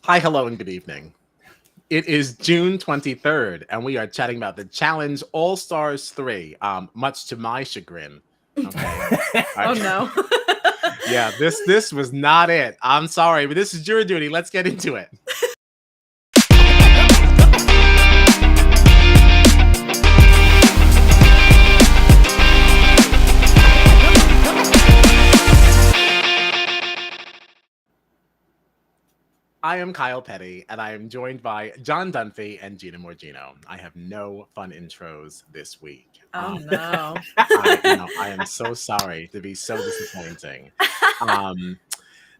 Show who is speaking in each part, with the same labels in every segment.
Speaker 1: Hi, hello, and good evening. It is June 23rd, and we are chatting about the Challenge All-Stars 3, much to my chagrin. Okay.
Speaker 2: Oh, no.
Speaker 1: Yeah, this was not it. I'm sorry, but this is jury duty. Let's get into it. I am Kyle Petty, and I am joined by John Dunphy and Gina Morgino. I have no fun intros this week.
Speaker 2: Oh, no.
Speaker 1: I am so sorry to be so disappointing.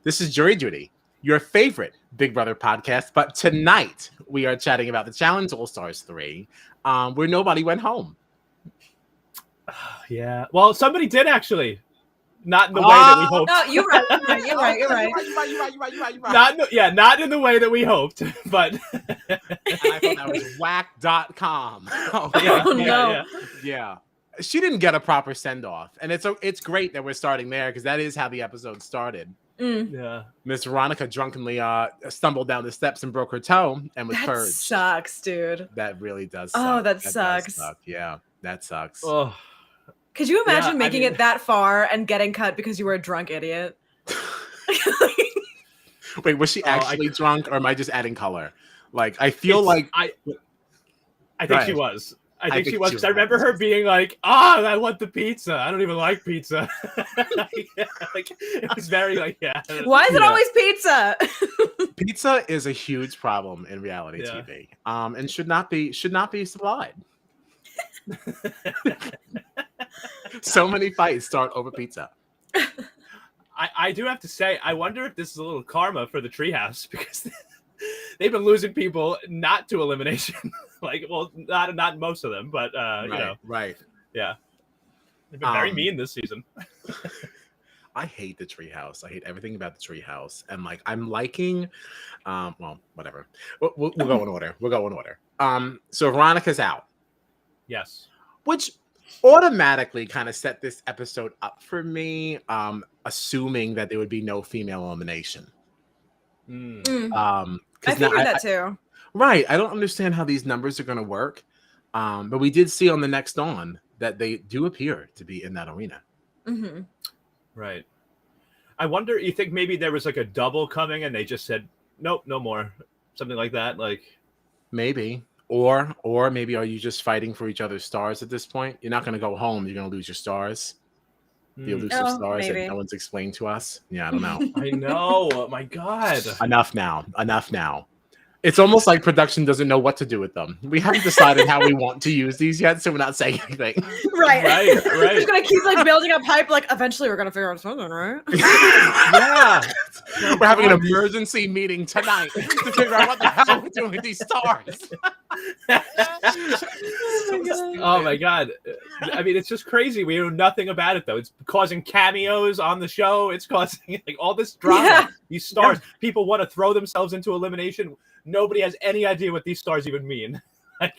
Speaker 1: This is Jury Duty, your favorite Big Brother podcast, but tonight we are chatting about the Challenge All-Stars 3, where nobody went home.
Speaker 3: Yeah. Well, somebody did actually. Not in the way that we hoped.
Speaker 2: No, you're right. You're right.
Speaker 3: Not in the way that we hoped, but
Speaker 1: And I thought that was whack.com. Yeah. She didn't get a proper send-off. And it's great that we're starting there because that is how the episode started.
Speaker 3: Yeah.
Speaker 1: Miss Veronica drunkenly stumbled down the steps and broke her toe and was purged.
Speaker 2: That sucks, dude.
Speaker 1: That really does
Speaker 2: suck.
Speaker 1: Oh,
Speaker 2: that sucks.
Speaker 1: Yeah, that sucks.
Speaker 3: Oh.
Speaker 2: Could you imagine making it that far and getting cut because you were a drunk idiot?
Speaker 1: Wait, was she actually drunk, or am I just adding color? Like, I feel like
Speaker 3: I think she was. I think she was because I remember her being like, I want the pizza. I don't even like pizza. Like, it was very like,
Speaker 2: Why is it always pizza?
Speaker 1: Pizza is a huge problem in reality TV, and should not be supplied. So many fights start over pizza.
Speaker 3: I do have to say, I wonder if this is a little karma for the treehouse because they've been losing people not to elimination. Like, well, not most of them, but you know,
Speaker 1: right,
Speaker 3: yeah, they've been very mean this season.
Speaker 1: I hate the treehouse. I hate everything about the treehouse, and like I'm liking, well, whatever. We'll go in order. So Veronica's out.
Speaker 3: Yes,
Speaker 1: which automatically kind of set this episode up for me, assuming that there would be no female elimination.
Speaker 2: I figured that too.
Speaker 1: Right. I don't understand how these numbers are going to work. But we did see on the next on that they do appear to be in that arena.
Speaker 2: Mm-hmm.
Speaker 3: Right. I wonder, you think maybe there was like a double coming and they just said, nope, no more. Something like that. Like
Speaker 1: maybe. Or maybe are you just fighting for each other's stars at this point? You're not going to go home. You're going to lose your stars. The elusive stars that no one's explained to us. Yeah, I don't know.
Speaker 3: I know. Oh, my God.
Speaker 1: Enough now. It's almost like production doesn't know what to do with them. We haven't decided how we want to use these yet, so we're not saying anything.
Speaker 2: Right.
Speaker 3: We're
Speaker 2: just going to keep like building up hype. Like, eventually we're going to figure out something, right?
Speaker 3: Yeah.
Speaker 1: We're having an emergency meeting tonight to figure out what the hell we're doing with these stars.
Speaker 3: Oh my God. I mean, it's just crazy. We know nothing about it though. It's causing cameos on the show. It's causing like all this drama.
Speaker 2: Yeah.
Speaker 3: These stars, people want to throw themselves into elimination. Nobody has any idea what these stars even mean.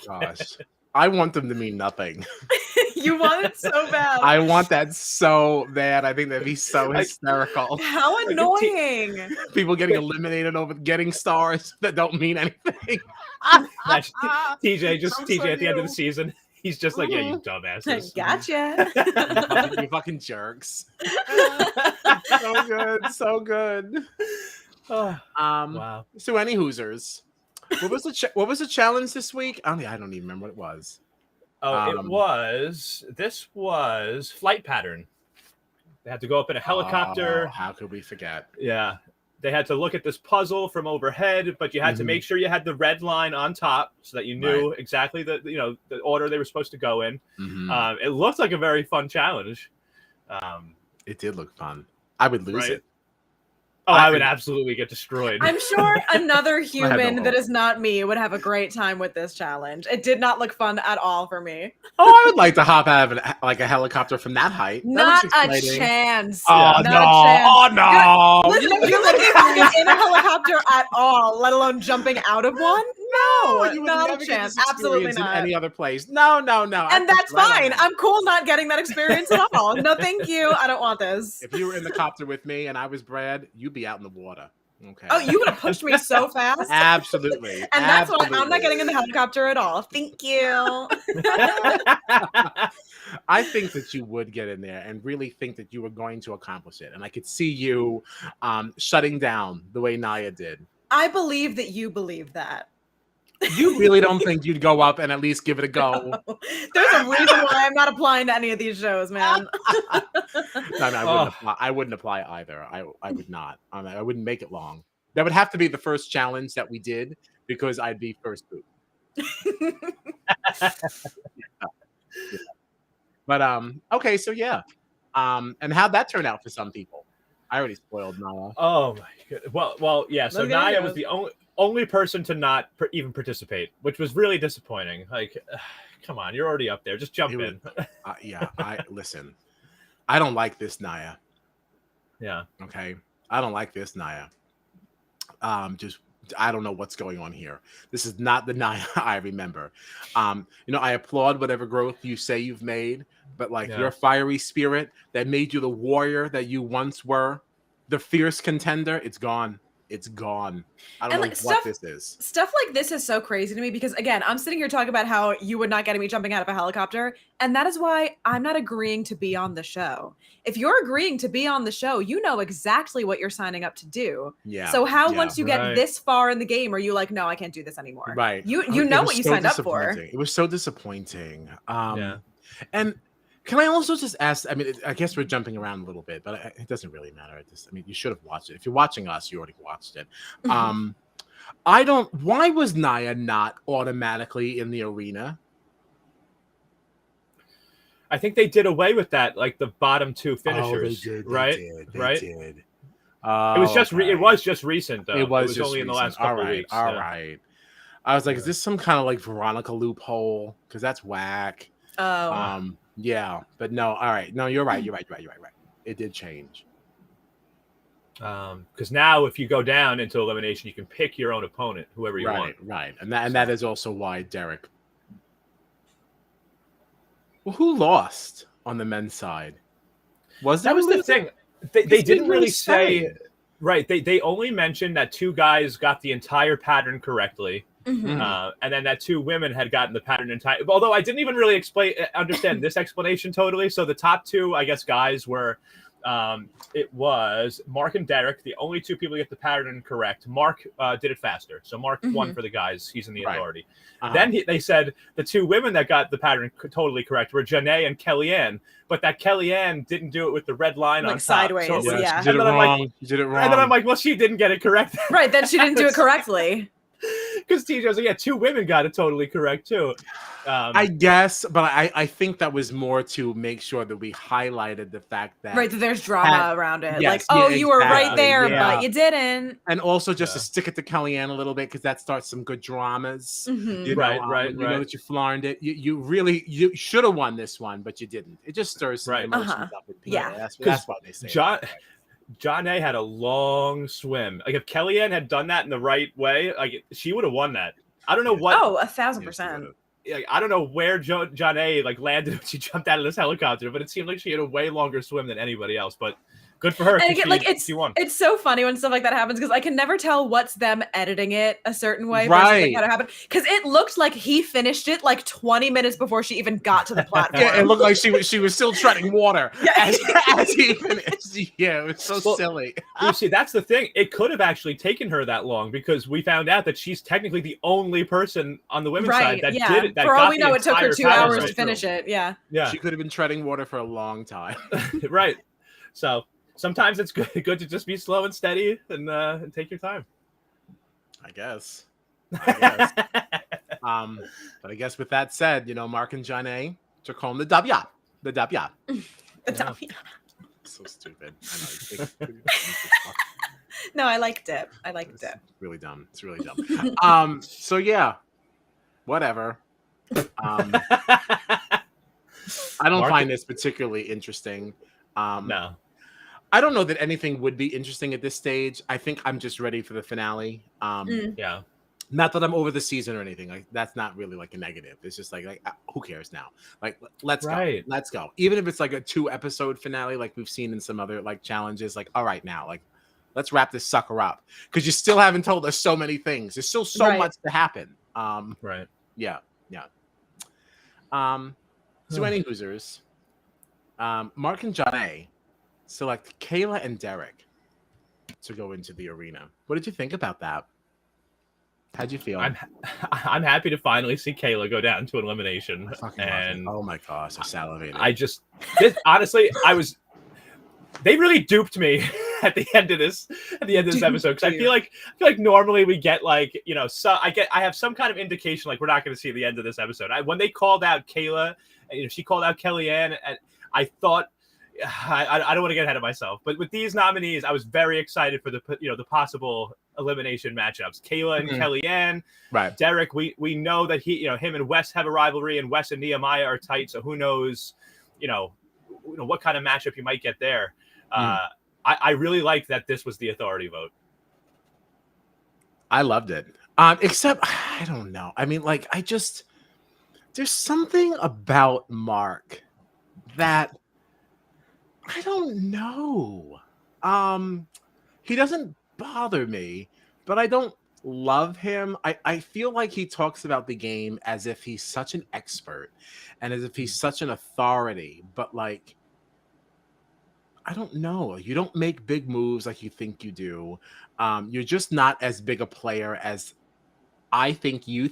Speaker 1: Gosh, I want them to mean nothing.
Speaker 2: You want it so bad.
Speaker 1: I want that so bad. I think that'd be so hysterical.
Speaker 2: How annoying.
Speaker 1: People getting eliminated over getting stars that don't mean anything.
Speaker 3: TJ at the end of the season, he's just like, yeah, you dumbasses.
Speaker 2: Gotcha.
Speaker 1: You fucking jerks. So good.
Speaker 3: Wow.
Speaker 1: So any Hoosers, what was the challenge this week? I don't even remember what it was.
Speaker 3: This was flight pattern. They had to go up in a helicopter.
Speaker 1: How could we forget?
Speaker 3: Yeah. They had to look at this puzzle from overhead, but you had to make sure you had the red line on top so that you knew exactly the order they were supposed to go in. It looked like a very fun challenge.
Speaker 1: It did look fun. I would lose it.
Speaker 3: Oh, I would absolutely get destroyed.
Speaker 2: I'm sure another human that is not me would have a great time with this challenge. It did not look fun at all for me.
Speaker 1: Oh, I would like to hop out of a helicopter from that height.
Speaker 2: Not a chance.
Speaker 1: Oh, no. Oh, no.
Speaker 2: Listen, if you're looking in a helicopter at all, let alone jumping out of one, no, not a chance. Absolutely not.
Speaker 1: In any other place. No.
Speaker 2: And that's fine. I'm cool not getting that experience at all. No, thank you. I don't want this.
Speaker 1: If you were in the copter with me and I was Brad, you'd be out in the water. Okay.
Speaker 2: Oh, you would have pushed me so fast.
Speaker 1: Absolutely.
Speaker 2: And that's why I'm not getting in the helicopter at all. Thank you.
Speaker 1: I think that you would get in there and really think that you were going to accomplish it. And I could see you shutting down the way Naya did.
Speaker 2: I believe that you believe that.
Speaker 1: You really don't think you'd go up and at least give it a go?
Speaker 2: No. There's a reason why I'm not applying to any of these shows, man.
Speaker 1: No, I wouldn't apply either. I would not. I wouldn't make it long. That would have to be the first challenge that we did because I'd be first boot. But okay, so yeah. And how'd that turn out for some people? I already spoiled Naya.
Speaker 3: Oh my god. Well, yeah. So Naya was the only person to not even participate, which was really disappointing. Like, come on, you're already up there. Just jump in.
Speaker 1: Yeah, listen. I don't like this Naya.
Speaker 3: Yeah.
Speaker 1: Okay. I don't like this Naya. I don't know what's going on here. This is not the Naya I remember. I applaud whatever growth you say you've made, but your fiery spirit that made you the warrior that you once were, the fierce contender, it's gone. It's gone. I don't know what this is.
Speaker 2: Stuff like this is so crazy to me because, again, I'm sitting here talking about how you would not get me jumping out of a helicopter. And that is why I'm not agreeing to be on the show. If you're agreeing to be on the show, you know exactly what you're signing up to do.
Speaker 1: Yeah.
Speaker 2: So once you get this far in the game, are you like, no, I can't do this anymore?
Speaker 1: Right.
Speaker 2: You know what you signed up for.
Speaker 1: It was so disappointing. And can I also just ask, I mean, I guess we're jumping around a little bit, but it doesn't really matter. You should have watched it. If you're watching us, you already watched it. Why was Naya not automatically in the arena?
Speaker 3: I think they did away with that, like the bottom two finishers,
Speaker 1: They
Speaker 3: right?
Speaker 1: did.
Speaker 3: It was just recent, though.
Speaker 1: It was
Speaker 3: only in the last couple of weeks.
Speaker 1: All right. I was like, is this some kind of like Veronica loophole? Because that's whack.
Speaker 2: Oh.
Speaker 1: Yeah, but no. All right. No, you're right. You're right. It did change.
Speaker 3: Because now if you go down into elimination, you can pick your own opponent, whoever you want.
Speaker 1: Right. And that is also why Derrick. Well, who lost on the men's side?
Speaker 3: That was the thing. They didn't really say. Right. They only mentioned that two guys got the entire pattern correctly.
Speaker 2: Mm-hmm.
Speaker 3: And then that two women had gotten the pattern entire. Although I didn't even really understand this explanation totally. So the top two, I guess, guys were, it was Mark and Derrick, the only two people to get the pattern correct. Mark did it faster, so Mark won for the guys. He's in the authority. Then they said the two women that got the pattern totally correct were JONNA and KELLYANNE, but that KELLYANNE didn't do it with the red line on top.
Speaker 2: Sideways.
Speaker 3: So,
Speaker 2: yeah.
Speaker 1: She did it wrong. You did it wrong.
Speaker 3: And then I'm like, well, she didn't get it correct.
Speaker 2: Right. Then she didn't do it correctly.
Speaker 3: Because TJ was like, yeah, two women got it totally correct too.
Speaker 1: I guess, but I think that was more to make sure that we highlighted the fact that
Speaker 2: that there's drama around it.
Speaker 1: Yes,
Speaker 2: you were right there, but you didn't.
Speaker 1: And also just to stick it to KELLYANNE a little bit because that starts some good dramas.
Speaker 2: Mm-hmm.
Speaker 3: Right.
Speaker 1: You know that you flarned it. You should have won this one, but you didn't. It just stirs some emotions up with people.
Speaker 2: Yeah.
Speaker 1: That's what they say.
Speaker 3: JONNA had a long swim. Like if KELLYANNE had done that in the right way, like she would have won that. I don't know what.
Speaker 2: Oh, 1,000%.
Speaker 3: Like, I don't know where JONNA like landed when she jumped out of this helicopter, but it seemed like she had a way longer swim than anybody else. But good for her.
Speaker 2: And again,
Speaker 3: she won.
Speaker 2: It's so funny when stuff like that happens because I can never tell what's them editing it a certain way
Speaker 1: right.
Speaker 2: versus like how it happened. Because it looked like he finished it like 20 minutes before she even got to the platform.
Speaker 1: Yeah, it looked like she was still treading water as he finished. Yeah, it was so silly.
Speaker 3: You see, that's the thing. It could have actually taken her that long because we found out that she's technically the only person on the women's side that did it. That
Speaker 2: for all
Speaker 3: got
Speaker 2: we know, it took her 2 hours to finish
Speaker 3: through.
Speaker 2: it. Yeah.
Speaker 1: She could have been treading water for a long time.
Speaker 3: Right. So sometimes it's good to just be slow and steady and take your time.
Speaker 1: I guess. But I guess with that said, Mark and JONNA took home the W. The W.
Speaker 2: The W.
Speaker 1: So stupid. I know.
Speaker 2: No, I liked it. It's
Speaker 1: really dumb. It's really dumb. So yeah, whatever. I don't find this particularly interesting.
Speaker 3: No.
Speaker 1: I don't know that anything would be interesting at this stage. I think I'm just ready for the finale.
Speaker 3: Yeah.
Speaker 1: Not that I'm over the season or anything. Like that's not really like a negative. It's just like who cares now? Like let's go. Even if it's like a 2-episode finale, like we've seen in some other like challenges. Like all right now, like let's wrap this sucker up because you still haven't told us so many things. There's still so
Speaker 2: Right.
Speaker 1: much to happen.
Speaker 3: Right.
Speaker 1: Yeah. So any Hoosers, Mark and JONNA select KAILAH and DERRICK to go into the arena. What did you think about that? How'd you feel?
Speaker 3: I'm happy to finally see KAILAH go down to elimination. And
Speaker 1: oh my gosh, I salivated.
Speaker 3: Honestly, they really duped me at the end of this episode, because I feel like normally we get like, you know, so I have some kind of indication like we're not going to see the end of this episode. When they called out KAILAH, you know, she called out KELLYANNE, and I thought, I don't want to get ahead of myself, but with these nominees, I was very excited for the possible elimination matchups. KAILAH and KELLYANNE,
Speaker 1: right?
Speaker 3: DERRICK, we know that him and Wes have a rivalry, and Wes and Nehemiah are tight. So who knows, you know what kind of matchup you might get there. I really liked that this was the authority vote.
Speaker 1: I loved it. Except I don't know. I mean, like, there's something about Mark that I don't know. He doesn't bother me, but I don't love him. I feel like he talks about the game as if he's such an expert and as if he's such an authority, but like, I don't know. You don't make big moves like you think you do. You're just not as big a player as I think you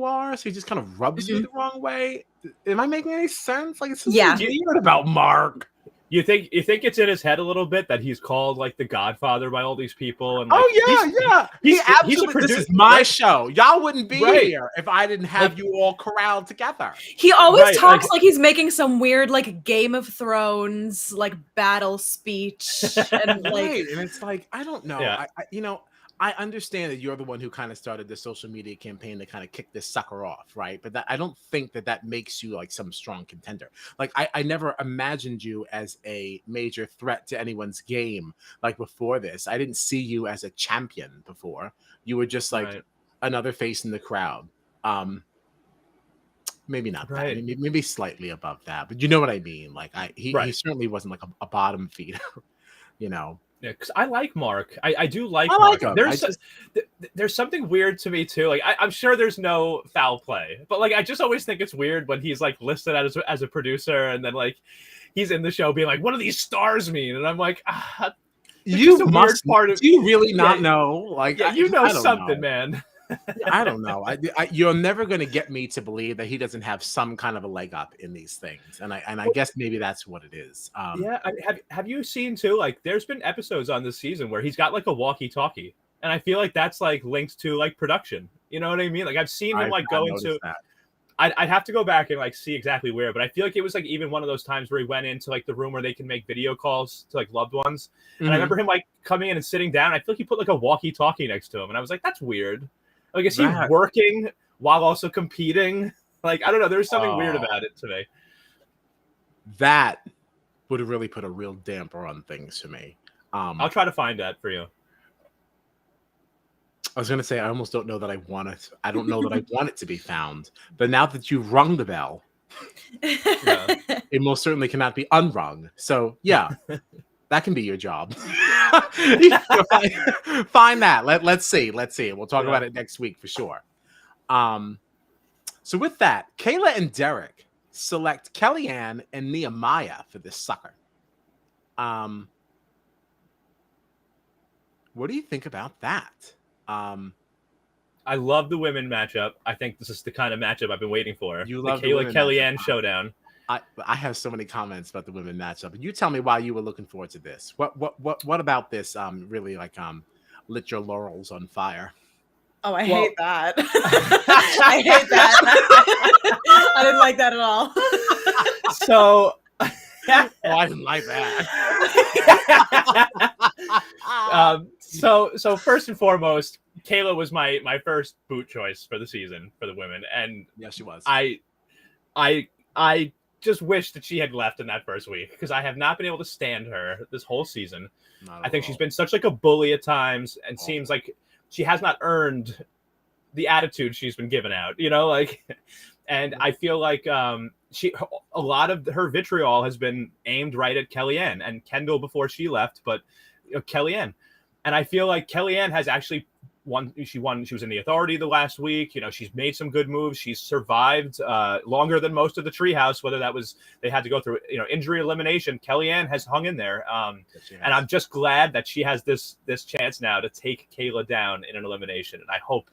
Speaker 1: are. So he just kind of rubs you the wrong way. Am I making any sense? Like, it's weird about Mark.
Speaker 3: You think it's in his head a little bit that he's called like the Godfather by all these people? And like,
Speaker 1: he absolutely. This is my show. Y'all wouldn't be here if I didn't have you all corralled together.
Speaker 2: He always talks like he's making some weird like Game of Thrones like battle speech, and like,
Speaker 1: and it's like, I don't know.
Speaker 3: Yeah.
Speaker 1: I understand that you're the one who kind of started the social media campaign to kind of kick this sucker off, right? But I don't think that makes you like some strong contender. Like, I never imagined you as a major threat to anyone's game like before this. I didn't see you as a champion before. You were just like another face in the crowd. Maybe not that. Maybe slightly above that, but you know what I mean. Like, he certainly wasn't like a bottom feeder, you know.
Speaker 3: Yeah, because I like Mark. I do like Mark. There's something weird to me too. Like, I'm sure there's no foul play, but like, I just always think it's weird when he's like listed as a producer, and then like he's in the show being like, "What do these stars mean?" And I'm like,
Speaker 1: you must. Do you really not know? Like,
Speaker 3: you know something, man.
Speaker 1: I don't know. You're never going to get me to believe that he doesn't have some kind of a leg up in these things, and I guess maybe that's what it is.
Speaker 3: Have you seen too? Like, there's been episodes on this season where he's got like a walkie-talkie, and I feel like that's like linked to like production. You know what I mean? Like, I've seen him like go into. I'd have to go back and like see exactly where, but I feel like it was like even one of those times where he went into like the room where they can make video calls to like loved ones, and I remember him like coming in and sitting down. I feel like he put like a walkie-talkie next to him, and I was like, that's weird. Like, is he working while also competing? Like, I don't know. There's something weird about it to me.
Speaker 1: That would have really put a real damper on things for me.
Speaker 3: I'll try to find that for you.
Speaker 1: I was going to say, I almost don't know that I want it. I don't know that I want it to be found. But now that you've rung the bell, it most certainly cannot be unrung. So, yeah. That can be your job. Find that. Let's see. We'll talk about it next week for sure. So with that, KAILAH and DERRICK select KELLYANNE and Nehemiah for this sucker. What do you think about that?
Speaker 3: I love the women matchup. I think this is the kind of matchup I've been waiting for.
Speaker 1: You love
Speaker 3: the KAILAH KELLYANNE showdown.
Speaker 1: I have so many comments about the women matchup. You tell me why you were looking forward to this. What about this really like lit your laurels on fire?
Speaker 2: Oh, I hate that. I hate that. I didn't like that at all.
Speaker 3: So
Speaker 1: I didn't like that.
Speaker 3: So first and foremost, KAILAH was my first boot choice for the season for the women, and
Speaker 1: yes, she was.
Speaker 3: I just wish that she had left in that first week, because I have not been able to stand her this whole season. I think she's been such like a bully at times, and seems like she has not earned the attitude she's been given out, you know, like, and I feel like a lot of her vitriol has been aimed right at KELLYANNE and Kendall before she left, but KELLYANNE. And I feel like Kellyanne has actually won. She was in the Authority the last week. You know, she's made some good moves. She's survived longer than most of the Treehouse, whether that was they had to go through, you know, injury elimination. Kellyanne has hung in there. And I'm just glad that she has this chance now to take KAILAH down in an elimination. And I hope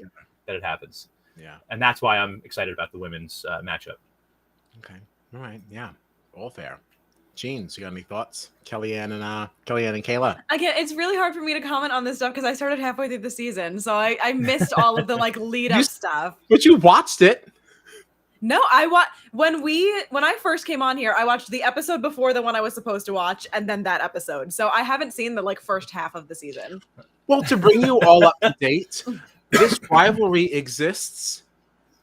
Speaker 3: that it happens.
Speaker 1: Yeah.
Speaker 3: And that's why I'm excited about the women's matchup.
Speaker 1: Okay. All right. Yeah. All fair. Jeans, you got any thoughts? Kellyanne and KAILAH.
Speaker 2: Again, it's really hard for me to comment on this stuff because I started halfway through the season, so I missed all of the like lead up stuff.
Speaker 1: But you watched it.
Speaker 2: No, when I first came on here, I watched the episode before the one I was supposed to watch, and then that episode. So I haven't seen the like first half of the season.
Speaker 1: Well, to bring you all up to date, this rivalry exists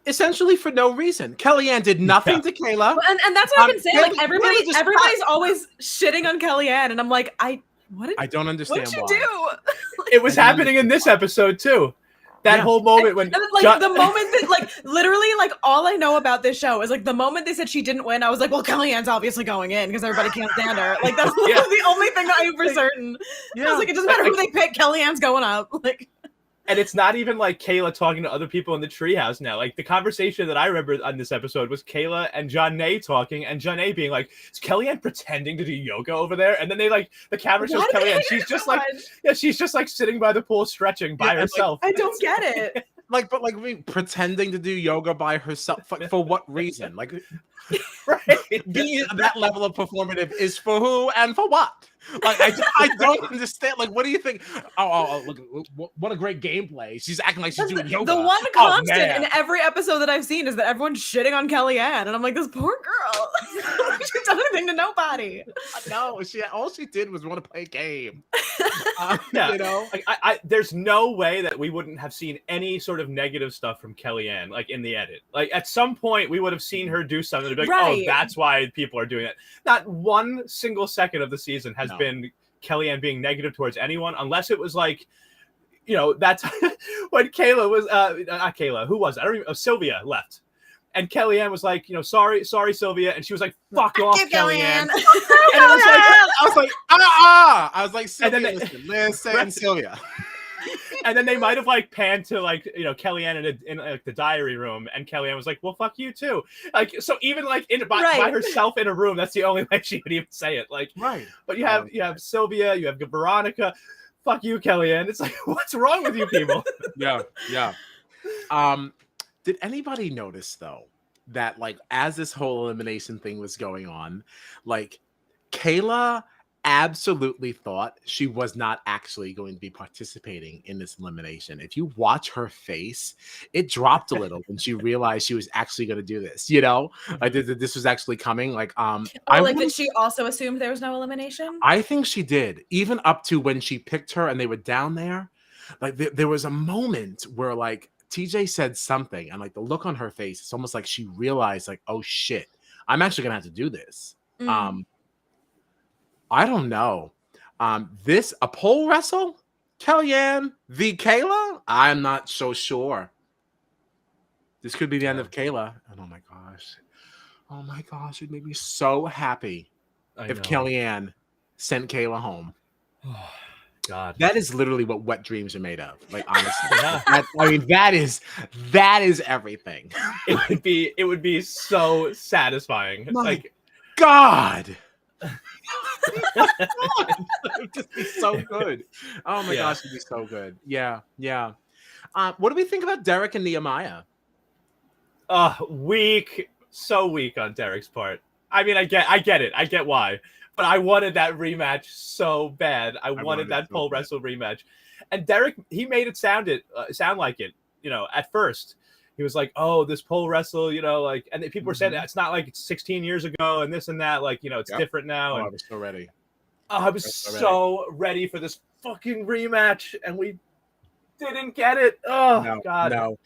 Speaker 1: essentially for no reason. Kellyanne did nothing to KAILAH.
Speaker 2: And that's what I've been saying. Like
Speaker 1: KAILAH
Speaker 2: everybody's always shitting on Kellyanne, and I'm like, I
Speaker 1: don't understand
Speaker 2: why. What'd you do?
Speaker 3: It was happening in this episode too. That whole moment when
Speaker 2: like the moment that like literally like all I know about this show is like the moment they said she didn't win, I was like, well, Kellyanne's obviously going in because everybody can't stand her. Like that's the only thing that I knew for certain. I was like, it doesn't matter who they pick, Kellyanne's going up. Like.
Speaker 3: And it's not even like KAILAH talking to other people in the treehouse now. Like the conversation that I remember on this episode was KAILAH and JONNA talking, and JONNA being like, "Is Kellyanne pretending to do yoga over there?" And then they like the camera shows Kellyanne. She's just like, she's just like sitting by the pool stretching by herself.
Speaker 2: Like, I don't get it.
Speaker 1: Pretending to do yoga by herself for what reason? Like,
Speaker 3: right?
Speaker 1: Being that level of performative is for who and for what? Like, I don't understand. Like, what do you think? Oh, look, what a great gameplay. She's acting like she's doing yoga.
Speaker 2: The one constant in every episode that I've seen is that everyone's shitting on Kellyanne, and I'm like, this poor girl. She's done anything to nobody.
Speaker 1: No, all she did was want to play a game.
Speaker 3: Yeah.
Speaker 1: You know,
Speaker 3: like there's no way that we wouldn't have seen any sort of negative stuff from Kellyanne, like in the edit. Like at some point, we would have seen her do something to be like, oh, that's why people are doing it. Not one single second of the season has been Kellyanne being negative towards anyone, unless it was like, you know, that's when KAILAH was not KAILAH, who was it? I don't even know. Sylvia left. And Kellyanne was like, you know, sorry, Sylvia. And she was like, fuck off, Kellyanne. And
Speaker 1: I was like, Sylvia, listen, Sylvia.
Speaker 3: And then they might have like panned to like, you know, Kellyanne in like the diary room, and Kellyanne was like, well, fuck you too. Like, so even like by herself in a room, that's the only way she would even say it. Like,
Speaker 1: right.
Speaker 3: But you have Sylvia, you have Veronica. Fuck you, Kellyanne. It's like, what's wrong with you people?
Speaker 1: Yeah. Did anybody notice though that like as this whole elimination thing was going on, like KAILAH absolutely thought she was not actually going to be participating in this elimination. If you watch her face, it dropped a little when she realized she was actually going to do this. You know, like this was actually coming. Like,
Speaker 2: that she also assumed there was no elimination.
Speaker 1: I think she did, even up to when she picked her and they were down there. Like there was a moment where like TJ said something, and like the look on her face, it's almost like she realized, like, oh shit, I'm actually gonna have to do this. I don't know. A pole wrestle? Kellyanne v. KAILAH? I'm not so sure. This could be the end of KAILAH. And oh my gosh, it made me so happy if Kellyanne sent KAILAH home.
Speaker 3: Oh, God.
Speaker 1: That is literally what wet dreams are made of. Like, honestly. That is everything.
Speaker 3: It would be so satisfying.
Speaker 1: My God. It would just be so good. Oh my gosh, it'd be so good. Yeah. What do we think about Derrick and Nehemiah?
Speaker 3: Weak, so weak on Derrick's part. I mean, I get it. I get why. But I wanted that rematch so bad. I wanted that pole wrestle rematch. And Derrick, he made it sound like it, you know, at first. He was like, oh, this pole wrestle, you know, like, and people were saying it's not like it's 16 years ago and this and that, like, you know, it's different now.
Speaker 1: I was so ready.
Speaker 3: I was so ready for this fucking rematch, and we didn't get it. Oh, God.
Speaker 1: No.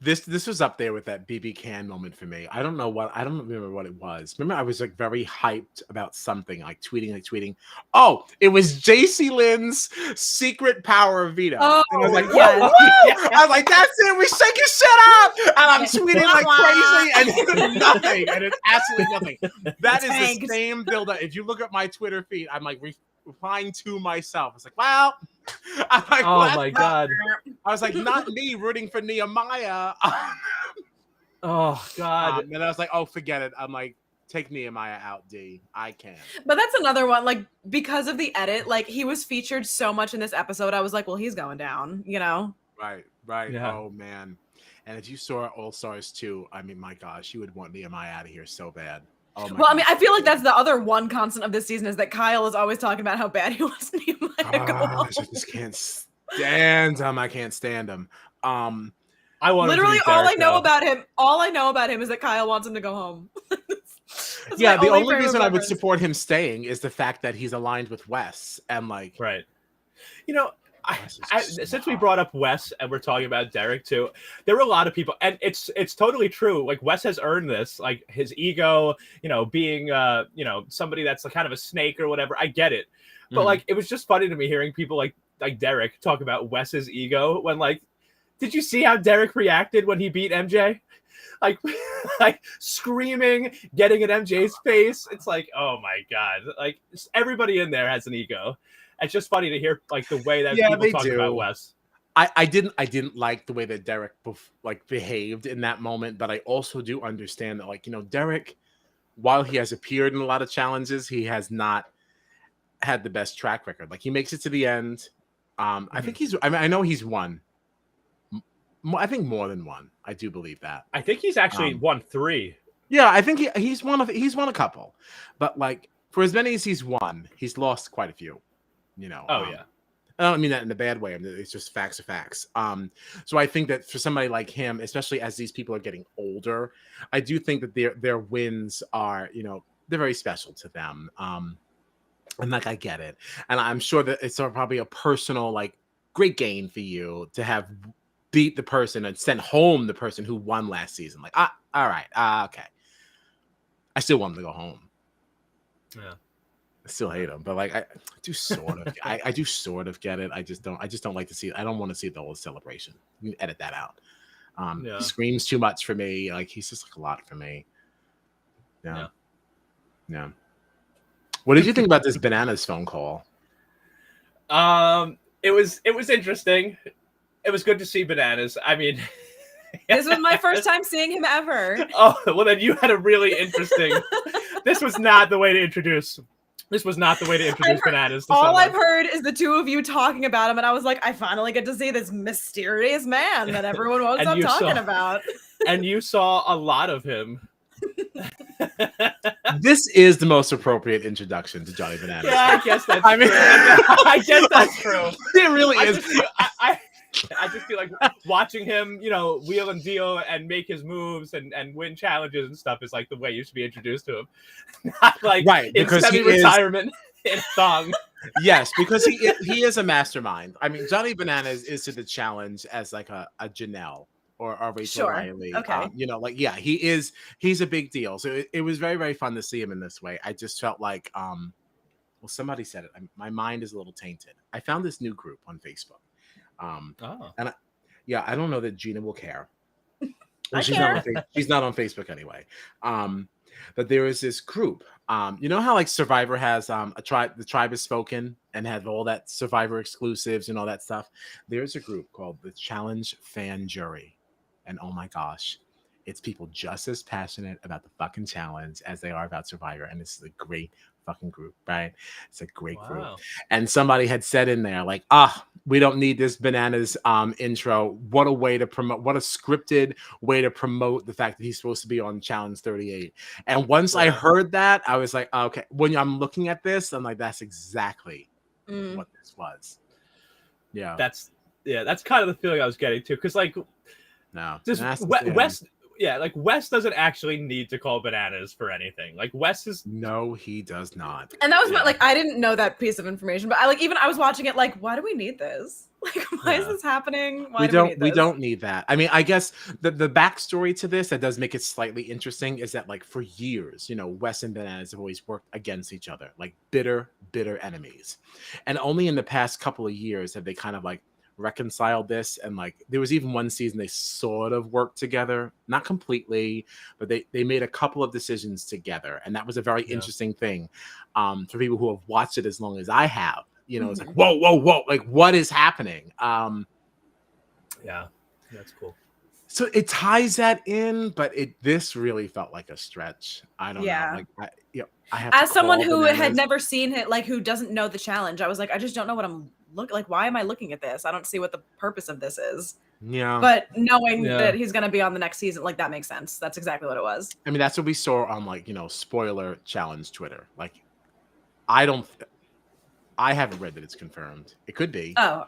Speaker 1: This was up there with that BB Can moment for me. I don't remember what it was. Remember, I was like very hyped about something, like tweeting. Oh, it was JC Lynn's secret power of veto.
Speaker 2: Oh,
Speaker 1: and I was like, whoa. I was like, that's it. We shaking shit up. And I'm tweeting like crazy, and it's nothing. And it's absolutely nothing. That is the same build-up. If you look at my Twitter feed, I'm like replying to myself. I was like, well, I'm like,
Speaker 3: Oh
Speaker 1: what?
Speaker 3: my god.
Speaker 1: I was like, not me rooting for Nehemiah.
Speaker 3: Oh god.
Speaker 1: And I was like, oh, forget it. I'm like, take Nehemiah out, D. I can.
Speaker 2: But that's another one, like, because of the edit, like, he was featured so much in this episode. I was like, well, he's going down, you know?
Speaker 1: Right.
Speaker 3: Yeah.
Speaker 1: Oh, man. And if you saw All Stars 2, I mean, my gosh, you would want Nehemiah out of here so bad. Oh my
Speaker 2: Well, I mean,
Speaker 1: gosh.
Speaker 2: I feel like that's the other one constant of this season is that Kyle is always talking about how bad he wants Nehemiah to go home.
Speaker 1: Gosh, I just can't stand him. I can't stand him.
Speaker 3: I want
Speaker 2: Literally
Speaker 3: him to be
Speaker 2: all I
Speaker 3: Derrick,
Speaker 2: know
Speaker 3: though.
Speaker 2: about him is that Kyle wants him to go home. That's
Speaker 1: yeah,
Speaker 2: my
Speaker 1: the only
Speaker 2: frame of
Speaker 1: reason I would
Speaker 2: reference.
Speaker 1: support him staying is the fact that he's aligned with Wes and like
Speaker 3: Right. You know,
Speaker 1: Wes is so
Speaker 3: since we
Speaker 1: hot.
Speaker 3: brought up Wes and we're talking about Derrick too, there were a lot of people, and it's totally true. Like Wes has earned this, like his ego, you know, being you know, somebody that's kind of a snake or whatever. I get it, but
Speaker 1: Mhm.
Speaker 3: like it was just funny to me hearing people like Derrick talk about Wes's ego when like, did you see how Derrick reacted when he beat MJ? Like, like screaming, getting in MJ's face. It's like, oh my god! Like everybody in there has an ego. It's just funny to hear like the way that
Speaker 1: Yeah,
Speaker 3: people
Speaker 1: they
Speaker 3: talk
Speaker 1: do.
Speaker 3: about Wes.
Speaker 1: I didn't like the way that Derrick like behaved in that moment, but I also do understand that, like, you know, Derrick, while he has appeared in a lot of challenges, he has not had the best track record. Like he makes it to the end. I think I mean, I know he's won. I think more than one. I do believe that.
Speaker 3: I think he's actually won 3.
Speaker 1: Yeah, I think he's won a couple, but like for as many as he's won, he's lost quite a few. You know.
Speaker 3: Oh yeah.
Speaker 1: I don't mean that in a bad way. I mean, it's just facts are facts. So I think that for somebody like him, especially as these people are getting older, I do think that their wins are, you know, they're very special to them. And like I get it, and I'm sure that it's probably a personal like great gain for you to have beat the person and sent home the person who won last season. Like, all right, okay. I still want him to go home.
Speaker 3: Yeah.
Speaker 1: I still hate him, but like I do sort of, I do sort of get it. I just don't like to see. I don't want to see the whole celebration. You can edit that out.
Speaker 3: Yeah.
Speaker 1: He screams too much for me. Like he's just like a lot for me. Yeah. What did you think about this Bananas phone call?
Speaker 3: It was interesting. It was good to see Bananas. I mean,
Speaker 2: This was my first time seeing him ever.
Speaker 3: oh well, then you had a really interesting. This was not the way to introduce. This was not the way to introduce Bananas. To
Speaker 2: All
Speaker 3: someone.
Speaker 2: I've heard is the two of you talking about him, and I was like, I finally get to see this mysterious man that everyone won't
Speaker 3: And
Speaker 2: stop
Speaker 3: you
Speaker 2: talking
Speaker 3: saw-
Speaker 2: about.
Speaker 3: And you saw a lot of him.
Speaker 1: This is the most appropriate introduction to Johnny Bananas.
Speaker 3: Yeah, I guess that's.
Speaker 1: I mean,
Speaker 3: true. I guess that's true.
Speaker 1: It really
Speaker 3: I
Speaker 1: is.
Speaker 3: just feel like watching him, you know, wheel and deal and make his moves and win challenges and stuff is like the way you should be introduced to him. Not like
Speaker 1: Right,
Speaker 3: in
Speaker 1: because he
Speaker 3: semi-retirement in a thong.
Speaker 1: Yes, because he is a mastermind. I mean, Johnny Bananas is to the challenge as like a Janelle or Rachel
Speaker 2: Sure.
Speaker 1: Riley.
Speaker 2: Okay.
Speaker 1: You know, like he's a big deal. So it was very, very fun to see him in this way. I just felt like well, somebody said it. My mind is a little tainted. I found this new group on Facebook. And I don't know that Gina will care. Well, she's not on Facebook anyway. But there is this group. You know how like Survivor has a tribe, the tribe has spoken and have all that Survivor exclusives and all that stuff. There's a group called the Challenge Fan Jury. And oh my gosh, it's people just as passionate about the fucking challenge as they are about Survivor. And this is a great fucking group, right? It's a great group. And somebody had said in there, like, we don't need this Bananas intro. What a way to promote, what a scripted way to promote the fact that he's supposed to be on Challenge 38. And once I heard that, I was like, okay, when I'm looking at this, I'm like, that's exactly what this was. Yeah.
Speaker 3: That's kind of the feeling I was getting to. Because like Wes, like Wes doesn't actually need to call Bananas for anything. Like Wes is
Speaker 1: no, he does not.
Speaker 2: And that was my, like, I didn't know that piece of information, but I was watching it like, why do we need this? Like, why is this happening? Why
Speaker 1: we don't need that. I mean, I guess the backstory to this that does make it slightly interesting is that like for years, you know, Wes and Bananas have always worked against each other, like bitter enemies. And only in the past couple of years have they kind of like reconciled this, and like there was even one season they sort of worked together, not completely, but they made a couple of decisions together, and that was a very interesting thing for people who have watched it as long as I have. You know, it's like whoa, like what is happening?
Speaker 3: Yeah, that's cool.
Speaker 1: So it ties that in, but this really felt like a stretch. I don't know. Like I have
Speaker 2: as
Speaker 1: to
Speaker 2: someone
Speaker 1: call
Speaker 2: who had
Speaker 1: Bananas.
Speaker 2: never seen it, like who doesn't know the challenge, I was like, I just don't know what I'm like. Why am I looking at this? I don't see what the purpose of this is.
Speaker 1: Yeah.
Speaker 2: But knowing that he's gonna be on the next season, like that makes sense. That's exactly what it was.
Speaker 1: I mean, that's what we saw on like, you know, spoiler challenge Twitter. Like, I haven't read that it's confirmed. It could be.
Speaker 2: Oh.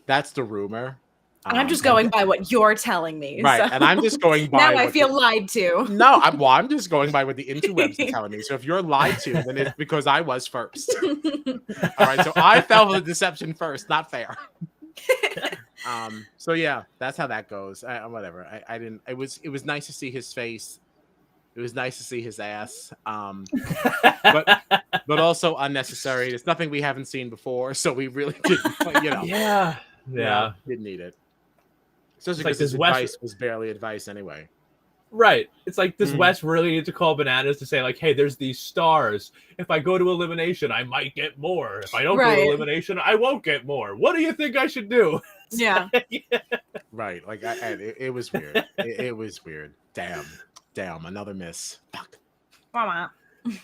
Speaker 1: That's the rumor.
Speaker 2: I'm just going by what you're telling me.
Speaker 1: Right.
Speaker 2: So.
Speaker 1: And I'm just going by
Speaker 2: now I feel lied to.
Speaker 1: No, I'm just going by what the interwebs are telling me. So if you're lied to, then it's because I was first. All right. So I fell for the deception first. Not fair. So yeah, that's how that goes. Whatever. I didn't. It was nice to see his face. It was nice to see his ass. But also unnecessary. It's nothing we haven't seen before, so we really didn't. You know.
Speaker 3: Yeah.
Speaker 1: Didn't need it. Especially
Speaker 3: like
Speaker 1: because his advice was barely advice anyway.
Speaker 3: Right. It's like, does Wes really need to call Bananas to say, like, hey, there's these stars. If I go to elimination, I might get more. If I don't go to elimination, I won't get more. What do you think I should do?
Speaker 2: Yeah.
Speaker 1: Right. Like, it was weird. It was weird. Damn. Another miss. Fuck.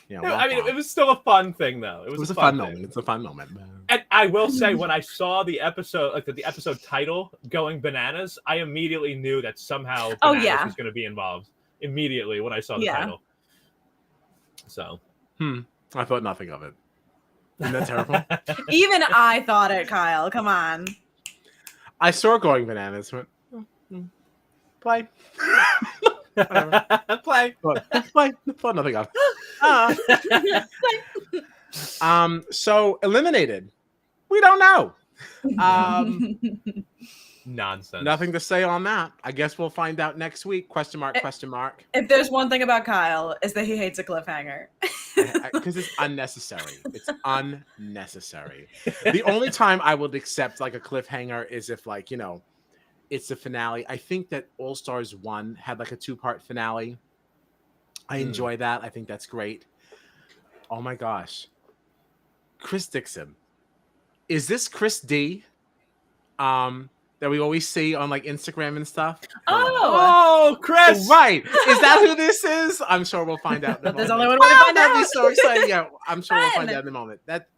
Speaker 3: Yeah, I mean, it was still a fun thing, though.
Speaker 1: It was a fun moment. It's a fun moment.
Speaker 3: And I will say, when I saw the episode, like the episode title, Going Bananas, I immediately knew that somehow Bananas was going to be involved. Immediately when I saw the title. So.
Speaker 1: I thought nothing of it. Isn't that terrible?
Speaker 2: Even I thought it, Kyle. Come on.
Speaker 1: I saw Going Bananas. Went, play. Play. Thought nothing of it. So eliminated. We don't know.
Speaker 3: Nonsense.
Speaker 1: Nothing to say on that. I guess we'll find out next week. Question mark.
Speaker 2: If there's one thing about Kyle, is that he hates a cliffhanger.
Speaker 1: Because it's unnecessary. It's unnecessary. The only time I would accept like a cliffhanger is if, like, you know, it's the finale. I think that All Stars 1 had like a 2-part finale. I enjoy that. I think that's great. Oh my gosh. Chris Dixon. Is this Chris D? That we always see on like Instagram and stuff?
Speaker 3: Oh, Chris!
Speaker 1: Right. Is that who this is? I'm sure we'll find out.
Speaker 2: There's only one way to find out.
Speaker 1: That'd be so exciting. Yeah, I'm sure we'll find out in a moment. That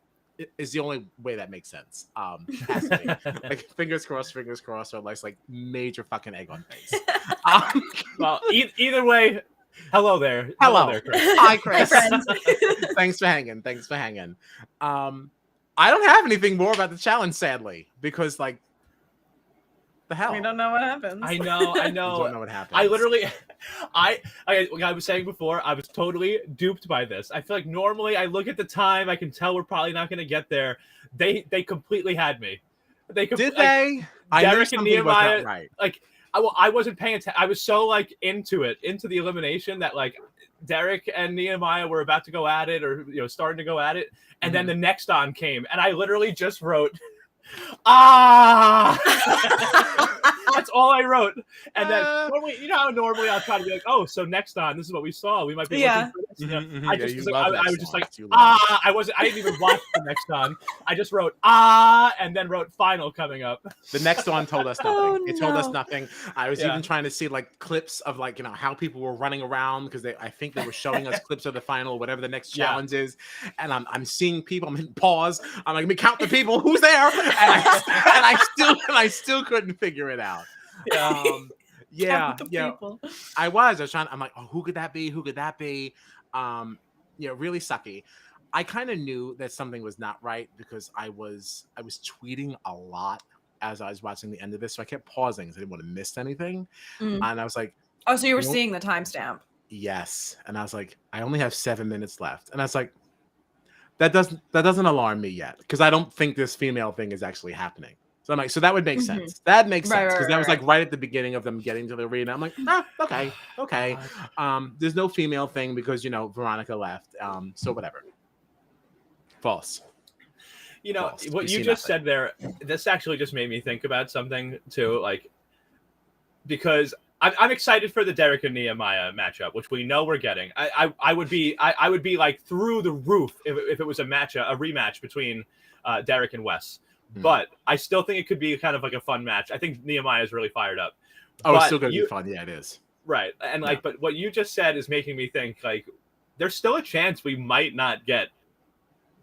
Speaker 1: is the only way that makes sense. Has to be. Like fingers crossed, or like major fucking egg on face.
Speaker 3: Well, either way, hello there.
Speaker 1: Hello
Speaker 3: there, Chris.
Speaker 1: Hi, Chris.
Speaker 2: Hi, friends.
Speaker 1: Thanks for hanging. I don't have anything more about the challenge, sadly, because like the hell.
Speaker 2: We don't know what happens.
Speaker 3: I know.
Speaker 1: We don't know what happens.
Speaker 3: I literally, like I was saying before, I was totally duped by this. I feel like normally I look at the time, I can tell we're probably not going to get there. They completely had me.
Speaker 1: Did they?
Speaker 3: Derrick and Nehemiah,
Speaker 1: right.
Speaker 3: Like, I wasn't paying attention. I was so like into the elimination that like Derrick and Nehemiah were about to go at it, or starting to go at it, and then the next on came, and I literally just wrote, that's all I wrote. And then normally, how normally I'll try to be like, oh, so next on, this is what we saw. We might be looking for this. I was just like, I didn't even watch the next on. I just wrote and then wrote final coming up.
Speaker 1: The next one told us nothing.
Speaker 2: Oh,
Speaker 1: It told us nothing. I was even trying to see like clips of like how people were running around, because I think they were showing us clips of the final, whatever the next challenge is. And I'm seeing people. I'm hitting pause. I'm like, let me count the people. Who's there? And I still couldn't figure it out. Yeah. I was trying. I'm like, oh, who could that be? Really sucky. I kind of knew that something was not right because I was tweeting a lot as I was watching the end of this, so I kept pausing because I didn't want to miss anything. And I was like,
Speaker 2: oh, so you were seeing the timestamp? Yes.
Speaker 1: And I was like, I only have 7 minutes left, and I was like, that doesn't alarm me yet, because I don't think this female thing is actually happening. So I'm like, so that would make sense. That makes sense, because that was like right at the beginning of them getting to the arena. I'm like, okay. There's no female thing because Veronica left. So whatever. False.
Speaker 3: You know,
Speaker 1: False.
Speaker 3: what
Speaker 1: We
Speaker 3: you
Speaker 1: see
Speaker 3: just
Speaker 1: nothing.
Speaker 3: said there, this actually just made me think about something too, like, because I'm excited for the Derrick and Nehemiah matchup, which we know we're getting. I would be like through the roof if it was a rematch between Derrick and Wes. But I still think it could be kind of like a fun match. I think Nehemiah is really fired up.
Speaker 1: Oh,
Speaker 3: but
Speaker 1: it's still gonna be fun. Yeah, it is.
Speaker 3: Right. And like, but what you just said is making me think like there's still a chance we might not get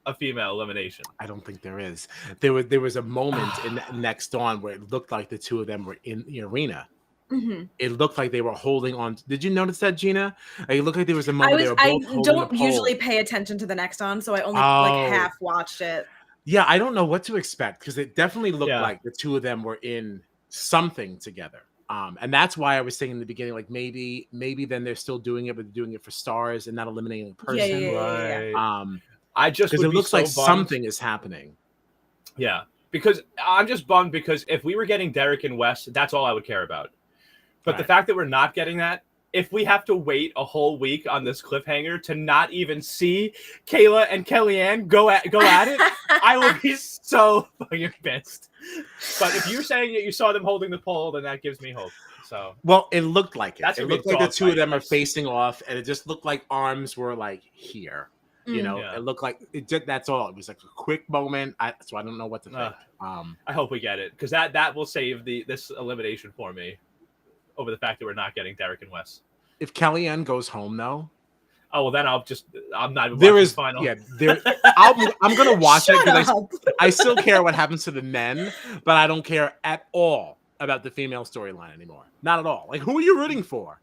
Speaker 3: a female elimination.
Speaker 1: I don't think there is. There was a moment in Next Dawn where it looked like the two of them were in the arena.
Speaker 2: Mm-hmm.
Speaker 1: It looked like they were holding on. Did you notice that, Gina? It looked like there was a moment they were
Speaker 2: I
Speaker 1: both holding
Speaker 2: don't
Speaker 1: the pole.
Speaker 2: usually pay attention to the next on, so I only like half watched it.
Speaker 1: Yeah, I don't know what to expect because it definitely looked
Speaker 3: Yeah.
Speaker 1: like the two of them were in something together. And that's why I was saying in the beginning, like maybe then they're still doing it, but they're doing it for stars and not eliminating a person.
Speaker 2: Yeah.
Speaker 3: I just
Speaker 1: because
Speaker 3: would
Speaker 1: it
Speaker 3: be
Speaker 1: looks
Speaker 3: so
Speaker 1: like
Speaker 3: bummed.
Speaker 1: something is happening.
Speaker 3: Yeah, because I'm just bummed because if we were getting Derrick and Wes, that's all I would care about. But the fact that we're not getting that, if we have to wait a whole week on this cliffhanger to not even see KAILAH and Kellyanne go at it, I will be so fucking pissed. But if you're saying that you saw them holding the pole, then that gives me hope. So,
Speaker 1: well, it looked like it.
Speaker 3: That's
Speaker 1: It
Speaker 3: gonna be
Speaker 1: looked
Speaker 3: a
Speaker 1: like the
Speaker 3: dog
Speaker 1: two of
Speaker 3: fight,
Speaker 1: them are
Speaker 3: guys.
Speaker 1: facing off, and it just looked like arms were like here. You know,
Speaker 3: Yeah.
Speaker 1: it looked like it did. That's all. It was like a quick moment. So I don't know what to think.
Speaker 3: I hope we get it because that will save this elimination for me over the fact that we're not getting Derrick and Wes.
Speaker 1: If Kellyanne goes home, though,
Speaker 3: oh well, then I'm not.
Speaker 1: There is
Speaker 3: the final.
Speaker 1: yeah. I'm gonna watch it because
Speaker 2: Shut
Speaker 1: I still care what happens to the men, but I don't care at all about the female storyline anymore. Not at all. Like, who are you rooting for?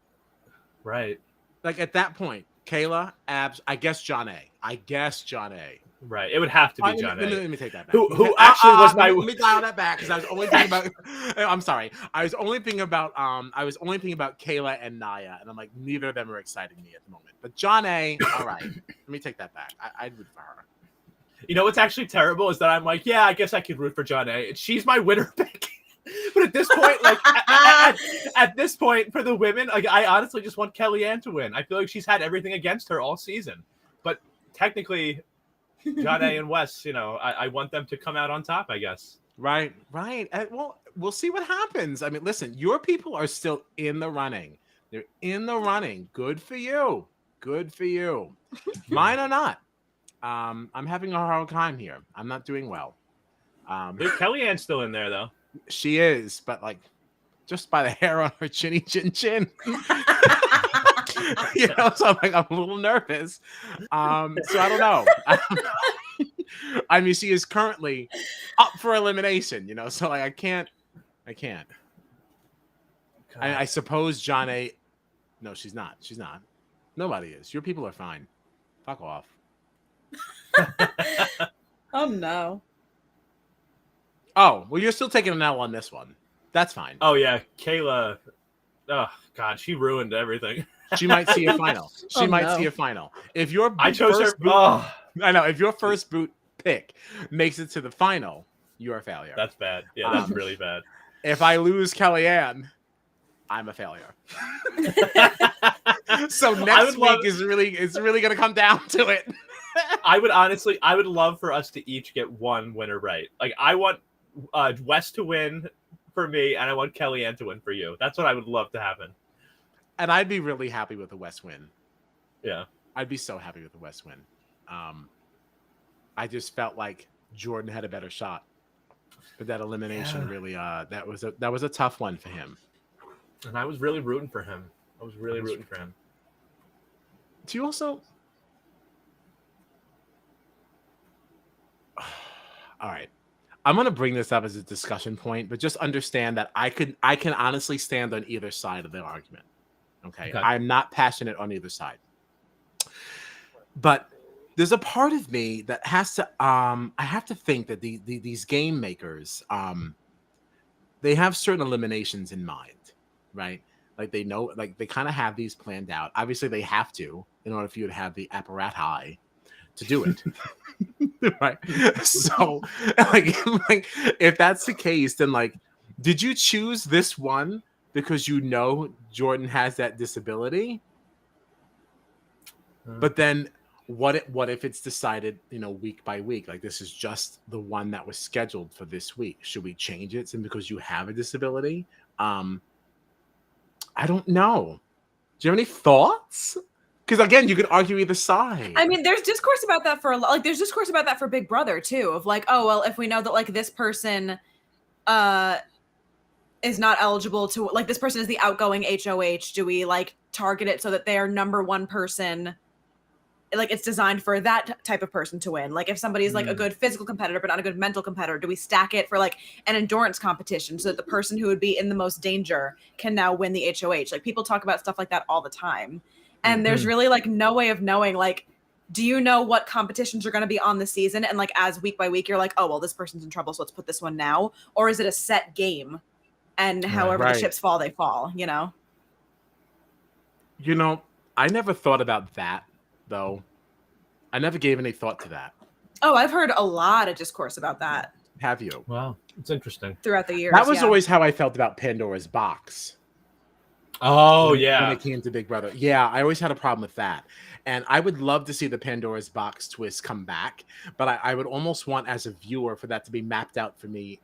Speaker 3: Right.
Speaker 1: Like at that point, KAILAH, Abs. I guess John A.
Speaker 3: Right. It would have to be John A.
Speaker 1: Let me take that back.
Speaker 3: Who actually was my?
Speaker 1: Let me dial that back because I was only thinking about. I'm sorry. I was only thinking about KAILAH and Naya, and I'm like, neither of them are exciting me at the moment. But John A. All right. Let me take that back. I'd root for her.
Speaker 3: You know what's actually terrible is that I'm like, yeah, I guess I could root for John A. She's my winner pick. But at this point, like at this point for the women, like I honestly just want Kellyanne to win. I feel like she's had everything against her all season. But technically, John A. and Wes, you know, I want them to come out on top, I guess.
Speaker 1: Right. Well, we'll see what happens. I mean, listen, your people are still in the running. They're in the running. Good for you. Mine are not. I'm having a hard time here. I'm not doing well.
Speaker 3: Kellyanne's still in there, though.
Speaker 1: She is, but like just by the hair on her chinny chin. You know, so I'm a little nervous. So I don't know. I mean, she is currently up for elimination, you know, so like I can't. I suppose John A. No, she's not. Nobody is. Your people are fine. Fuck off.
Speaker 2: Oh no.
Speaker 1: Oh, well, you're still taking an L on this one. That's fine.
Speaker 3: Oh yeah, KAILAH. Oh God, she ruined everything.
Speaker 1: She might see a final. See a final. If your
Speaker 3: I chose her.
Speaker 1: I know. If your first boot pick makes it to the final, you're a failure.
Speaker 3: That's bad. Yeah, that's really bad.
Speaker 1: If I lose Kellyanne, I'm a failure. So next week is really going to come down to it.
Speaker 3: I would love for us to each get one winner right. Like I want Wes to win for me, and I want Kellyanne to win for you. That's what I would love to happen.
Speaker 1: And I'd be really happy with the West win.
Speaker 3: Yeah,
Speaker 1: I'd be so happy with the West win. I just felt like Jordan had a better shot, but that elimination really that was a tough one for him.
Speaker 3: And I was really rooting for him.
Speaker 1: Do you also? All right. I'm going to bring this up as a discussion point, but just understand that I can honestly stand on either side of the argument. Okay. I'm not passionate on either side. But there's a part of me that has to I have to think that these game makers they have certain eliminations in mind, right? Like they know, like they kind of have these planned out. Obviously they have to in order for you to have the apparatus to do it. Right. So like if that's the case, then like, did you choose this one because you know Jordan has that disability? But then what if it's decided, week by week, like this is just the one that was scheduled for this week? Should we change it simply because you have a disability? I don't know. Do you have any thoughts? Because again, you could argue either side.
Speaker 2: I mean, there's discourse about that for there's discourse about that for Big Brother too, of like, oh well, if we know that like this person is not eligible to, like, this person is the outgoing HOH, do we like target it so that they are number one person? Like it's designed for that type of person to win. Like if somebody's like a good physical competitor but not a good mental competitor, do we stack it for like an endurance competition so that the person who would be in the most danger can now win the HOH? Like people talk about stuff like that all the time. And there's really like no way of knowing, like, do you know what competitions are going to be on the season? And like as week by week, you're like, oh, well, this person's in trouble, so let's put this one now. Or is it a set game? And however the chips fall, they fall,
Speaker 1: I never thought about that, though. I never gave any thought to that.
Speaker 2: Oh, I've heard a lot of discourse about that.
Speaker 1: Have you?
Speaker 3: Wow, it's interesting.
Speaker 2: Throughout the years.
Speaker 1: That was always how I felt about Pandora's box.
Speaker 3: Oh,
Speaker 1: when
Speaker 3: yeah.
Speaker 1: it came to Big Brother. Yeah, I always had a problem with that. And I would love to see the Pandora's box twist come back, but I would almost want, as a viewer, for that to be mapped out for me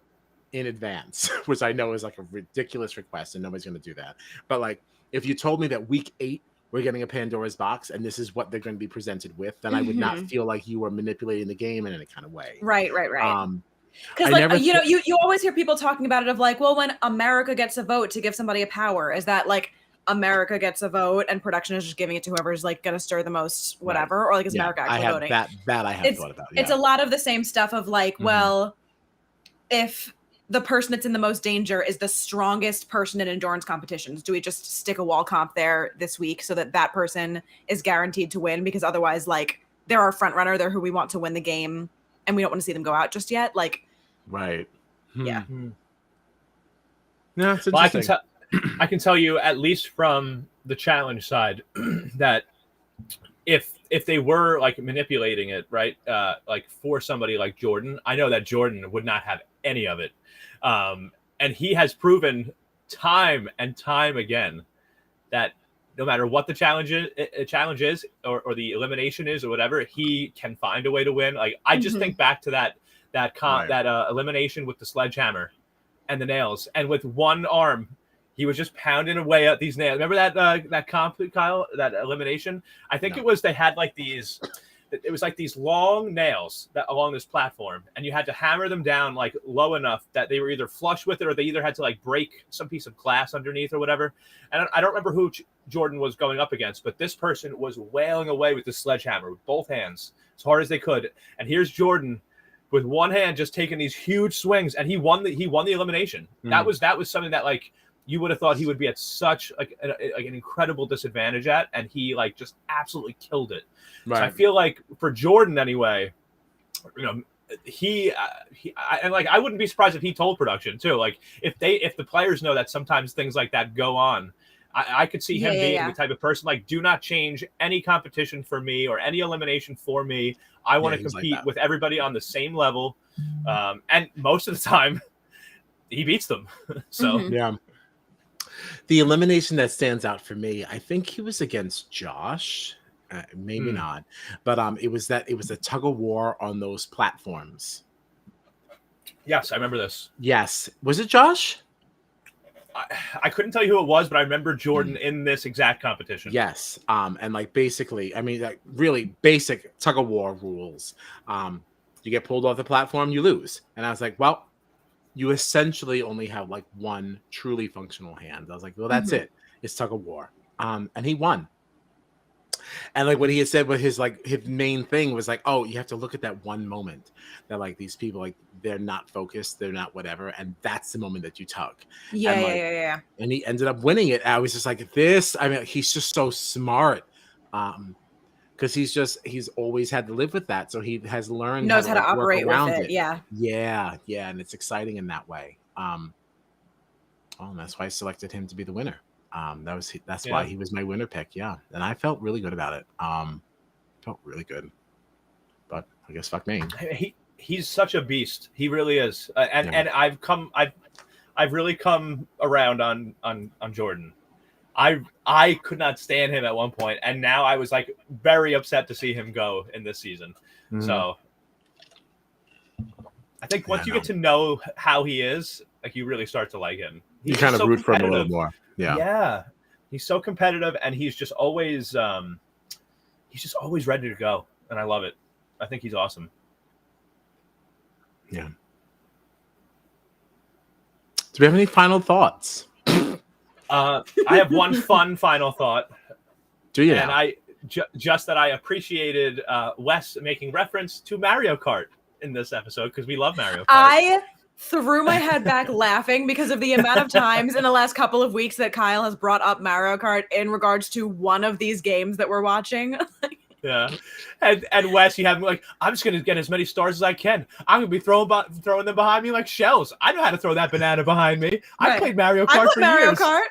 Speaker 1: in advance, which I know is like a ridiculous request and nobody's going to do that. But like, if you told me that week 8, we're getting a Pandora's box and this is what they're going to be presented with, then I would not feel like you were manipulating the game in any kind of way.
Speaker 2: Right. Because like, you always hear people talking about it of like, well, when America gets a vote to give somebody a power, is that like America gets a vote and production is just giving it to whoever's like going to stir the most whatever, right. Or like is America actually voting?
Speaker 1: That I have thought about. Yeah.
Speaker 2: It's a lot of the same stuff of like, well, if the person that's in the most danger is the strongest person in endurance competitions, do we just stick a wall comp there this week so that that person is guaranteed to win? Because otherwise, like, they're our front runner, they're who we want to win the game, and we don't want to see them go out just yet. Like,
Speaker 1: right.
Speaker 2: Yeah.
Speaker 1: No, it's interesting.
Speaker 3: Well, I can tell you, at least from the challenge side, that if they were like manipulating it, right, like for somebody like Jordan, I know that Jordan would not have any of it. And he has proven time and time again that no matter what the challenge is or the elimination is or whatever, he can find a way to win. Like I just think back to that elimination with the sledgehammer and the nails, and with one arm, he was just pounding away at these nails. Remember that comp, Kyle, that elimination? I think it was, they had like these. It was like these long nails that along this platform, and you had to hammer them down like low enough that they were either flush with it or they either had to like break some piece of glass underneath or whatever. And I don't remember who Jordan was going up against, but this person was wailing away with the sledgehammer with both hands as hard as they could. And here's Jordan with one hand just taking these huge swings, and he won the elimination. That was something that like you would have thought he would be at such like an incredible disadvantage at, and he like just absolutely killed it. Right. So I feel like for Jordan anyway, I wouldn't be surprised if he told production too. Like if the players know that sometimes things like that go on, I could see him being the type of person like, do not change any competition for me or any elimination for me. I want to compete with everybody on the same level, and most of the time he beats them. So
Speaker 1: yeah. The elimination that stands out for me, I think he was against Josh. Maybe not, but it was a tug of war on those platforms.
Speaker 3: Yes, I remember this.
Speaker 1: Yes, was it Josh?
Speaker 3: I couldn't tell you who it was, but I remember Jordan in this exact competition.
Speaker 1: Yes, and like basically, I mean, like really basic tug of war rules. You get pulled off the platform, you lose, and I was like, well, you essentially only have like one truly functional hand. I was like, well, that's it. It's tug of war, and he won. And like what he had said with his main thing was like, oh, you have to look at that one moment that like these people, like they're not focused, they're not whatever, and that's the moment that you tug.
Speaker 2: Yeah.
Speaker 1: And he ended up winning it. I was just like, this. I mean, he's just so smart, because he's always had to live with that, so he has learned
Speaker 2: knows how to
Speaker 1: like,
Speaker 2: operate
Speaker 1: work around
Speaker 2: with it.
Speaker 1: Yeah, and it's exciting in that way. And that's why I selected him to be the winner. That's why he was my winner pick. Yeah. And I felt really good about it. Felt really good, but I guess fuck me.
Speaker 3: He's such a beast. He really is. And I've really come around on Jordan. I could not stand him at one point, and now I was like very upset to see him go in this season. So I think once you get to know how he is, like you really start to like him.
Speaker 1: You kind of root for him a little more.
Speaker 3: Yeah. He's so competitive, and he's just always ready to go, and I love it. I think he's awesome.
Speaker 1: Yeah. Do we have any final thoughts?
Speaker 3: I have one fun final thought.
Speaker 1: Do you?
Speaker 3: And I just that I appreciated Wes making reference to Mario Kart in this episode because we love Mario Kart.
Speaker 2: I threw my head back laughing because of the amount of times in the last couple of weeks that Kyle has brought up Mario Kart in regards to one of these games that we're watching.
Speaker 3: Yeah, and Wes, you have me like, I'm just gonna get as many stars as I can. I'm gonna be throwing them behind me like shells. I know how to throw that banana behind me. I played Mario Kart for
Speaker 2: Mario
Speaker 3: years.
Speaker 2: Kart.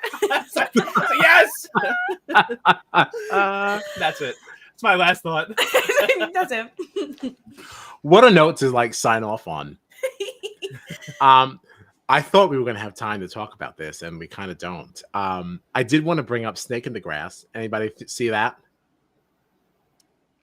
Speaker 3: Yes. That's it. It's my last thought.
Speaker 2: That's it.
Speaker 1: What a note to like sign off on. I thought we were going to have time to talk about this, and we kind of don't. I did want to bring up Snake in the Grass. Anybody see that?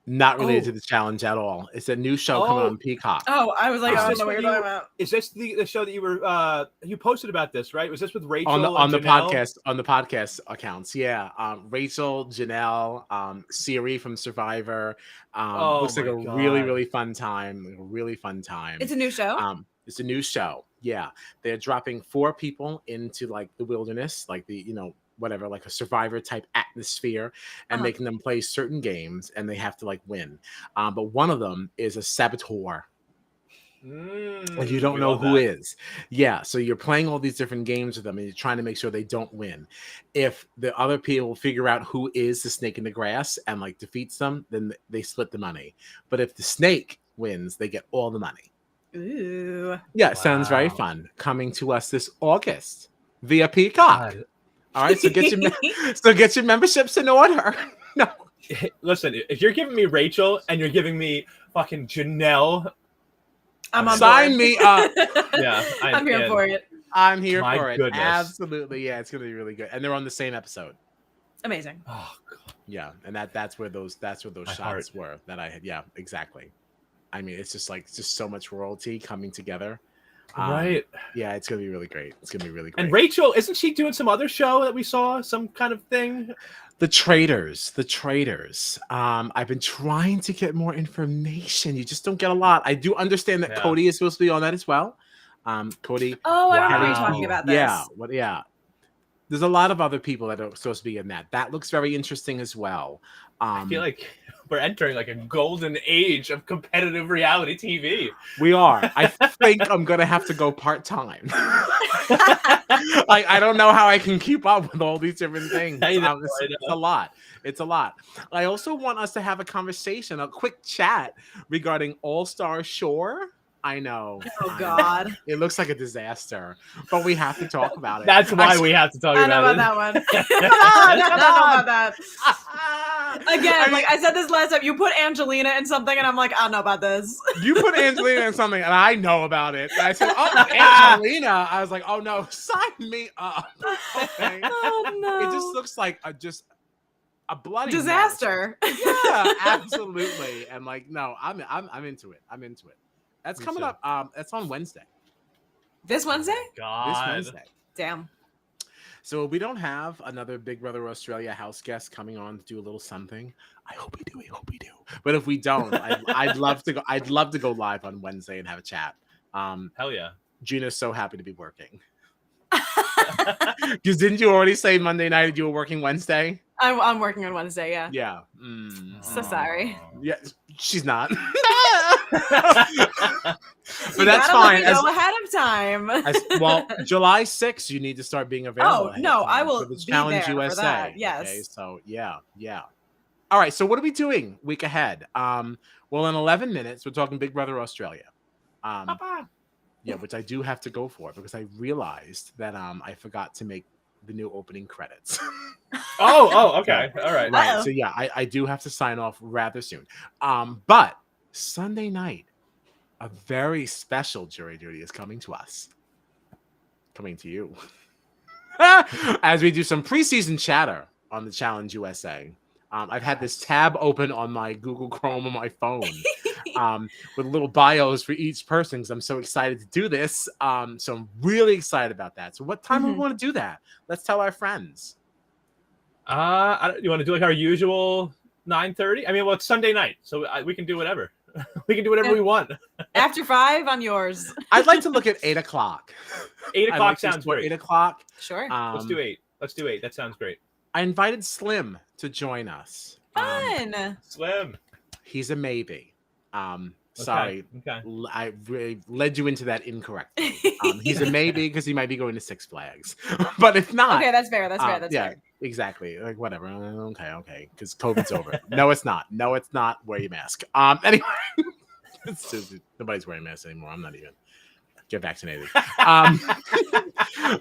Speaker 1: Not related to the challenge at all. It's a new show coming on Peacock.
Speaker 2: Oh, I was like, I don't know what you're talking about.
Speaker 3: Is this the show that you were you posted about this, right? Was this with Rachel
Speaker 1: on the
Speaker 3: Janelle?
Speaker 1: podcast accounts? Yeah, Rachel, Janelle, Siri from Survivor. Looks like a really fun time. A really fun time.
Speaker 2: It's a new show.
Speaker 1: It's a new show. Yeah, they're dropping 4 people into like the wilderness, like the whatever, like a Survivor type atmosphere, and making them play certain games, and they have to like win. But one of them is a saboteur. And you don't know who is. Yeah, so you're playing all these different games with them, and you're trying to make sure they don't win. If the other people figure out who is the snake in the grass and like defeats them, then they split the money. But if the snake wins, they get all the money.
Speaker 2: Ooh.
Speaker 1: Yeah, sounds very fun. Coming to us this August via Peacock. All right, so get your memberships in order. No,
Speaker 3: listen, if you're giving me Rachel and you're giving me fucking Janelle,
Speaker 2: I'm on
Speaker 1: sign
Speaker 2: board.
Speaker 1: Me up.
Speaker 3: Yeah,
Speaker 2: I'm here for it.
Speaker 1: I'm here
Speaker 3: My
Speaker 1: for it.
Speaker 3: goodness.
Speaker 1: Absolutely, yeah, it's gonna be really good, and they're on the same episode.
Speaker 2: Amazing.
Speaker 3: Oh god.
Speaker 1: Yeah, and that's where those shots were that I had. Yeah, exactly. I mean, it's just so much royalty coming together.
Speaker 3: Right.
Speaker 1: Yeah, it's gonna be really great. It's gonna be really great.
Speaker 3: And Rachel, isn't she doing some other show that we saw? Some kind of thing?
Speaker 1: The Traders. I've been trying to get more information. You just don't get a lot. I do understand that Cody is supposed to be on that as well. Cody.
Speaker 2: Oh, I remember you talking about this.
Speaker 1: Yeah. There's a lot of other people that are supposed to be in that. That looks very interesting as well.
Speaker 3: I feel like we're entering like a golden age of competitive reality TV.
Speaker 1: We are. I think I'm gonna have to go part-time. Like, I don't know how I can keep up with all these different things. It's a lot. It's a lot. I also want us to have a conversation, a quick chat regarding All-Star Shore. I know.
Speaker 2: Oh God.
Speaker 1: It looks like a disaster, but we have to talk about it.
Speaker 3: That's why we have to talk about it.
Speaker 2: I know about that one. I know about that. Again, like I said this last time, you put Angelina in something, and I'm like, I don't know about this.
Speaker 1: You put Angelina in something, and I know about it. And I said, "Oh, Angelina!" I was like, "Oh no, sign me up." Okay.
Speaker 2: Oh no.
Speaker 1: It just looks like a bloody
Speaker 2: disaster.
Speaker 1: mess. Yeah, absolutely. And like, no, I'm into it. I'm into it. That's coming up. That's on Wednesday.
Speaker 2: This Wednesday?
Speaker 3: God.
Speaker 1: This Wednesday.
Speaker 2: Damn.
Speaker 1: So we don't have another Big Brother Australia house guest coming on to do a little something. I hope we do. But if we don't, I'd love to go. I'd love to go live on Wednesday and have a chat.
Speaker 3: Hell yeah.
Speaker 1: Gina's so happy to be working. Because didn't you already say Monday night you were working Wednesday?
Speaker 2: I'm working on Wednesday. Yeah.
Speaker 1: Yeah.
Speaker 2: So sorry.
Speaker 1: Yeah, she's not.
Speaker 2: But
Speaker 1: that's fine.
Speaker 2: Let me know ahead of time.
Speaker 1: Well, July 6th, you need to start being available.
Speaker 2: Oh no, I will
Speaker 1: for the
Speaker 2: be
Speaker 1: Challenge
Speaker 2: there
Speaker 1: USA.
Speaker 2: for that. Yes.
Speaker 1: Okay, so yeah. All right. So what are we doing week ahead? Well, in 11 minutes, we're talking Big Brother Australia. Yeah, which I do have to go for because I realized that I forgot to make the new opening credits.
Speaker 3: Okay. All right.
Speaker 1: Right. So yeah, I do have to sign off rather soon. But Sunday night, a very special jury duty is coming to us. Coming to you. As we do some preseason chatter on the Challenge USA. I've had this tab open on my Google Chrome on my phone with little bios for each person because I'm so excited to do this. So I'm really excited about that. So what time do we want to do that? Let's tell our friends.
Speaker 3: You want to do like our usual 9:30? I mean, well, it's Sunday night, so we can do whatever. We can do whatever we want.
Speaker 2: After 5, I'm yours.
Speaker 1: I'd like to look at 8 o'clock.
Speaker 3: 8 o'clock sounds great.
Speaker 1: 8 o'clock.
Speaker 2: Sure.
Speaker 3: Let's do 8. Let's do 8. That sounds great.
Speaker 1: I invited Slim to join us.
Speaker 2: Fun.
Speaker 3: Slim.
Speaker 1: He's a maybe. Sorry.
Speaker 3: Okay.
Speaker 1: I really led you into that incorrectly. He's a maybe because he might be going to Six Flags. But if not.
Speaker 2: Okay, that's fair. That's fair. That's fair.
Speaker 1: Exactly. Like, whatever. Okay. Because COVID's over. No, it's not. No, it's not. Wear your mask. Anyway. Nobody's wearing masks anymore. I'm not even. Get vaccinated.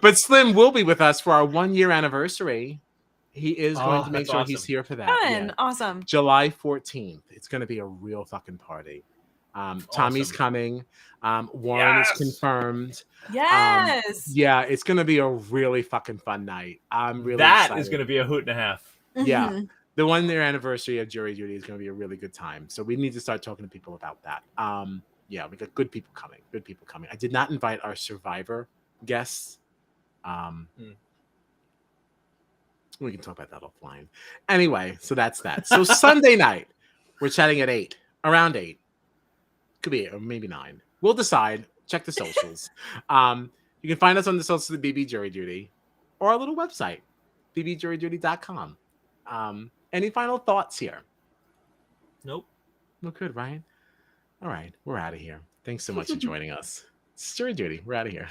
Speaker 1: But Slim will be with us for our 1-year anniversary. He is going to make sure he's here for that.
Speaker 2: Fun.
Speaker 1: Yeah.
Speaker 2: Awesome.
Speaker 1: July 14th. It's going to be a real fucking party. Tommy's coming. Warren is confirmed.
Speaker 2: Yes.
Speaker 1: Yeah, it's going to be a really fucking fun night. I'm really
Speaker 3: That
Speaker 1: excited.
Speaker 3: is going to be a hoot and a half.
Speaker 1: Yeah. The 1-year anniversary of Jury Duty is going to be a really good time. So we need to start talking to people about that. Yeah, we got good people coming. Good people coming. I did not invite our Survivor guests. We can talk about that offline. Anyway, so that's that. So Sunday night, we're chatting at 8, around 8. Could be 8 or maybe 9. We'll decide. Check the socials. You can find us on the socials of BB Jury Duty or our little website, bbjuryduty.com. Any final thoughts here?
Speaker 3: Nope.
Speaker 1: No good, Ryan. All right, we're out of here. Thanks so much for joining us. It's Jury Duty. We're out of here.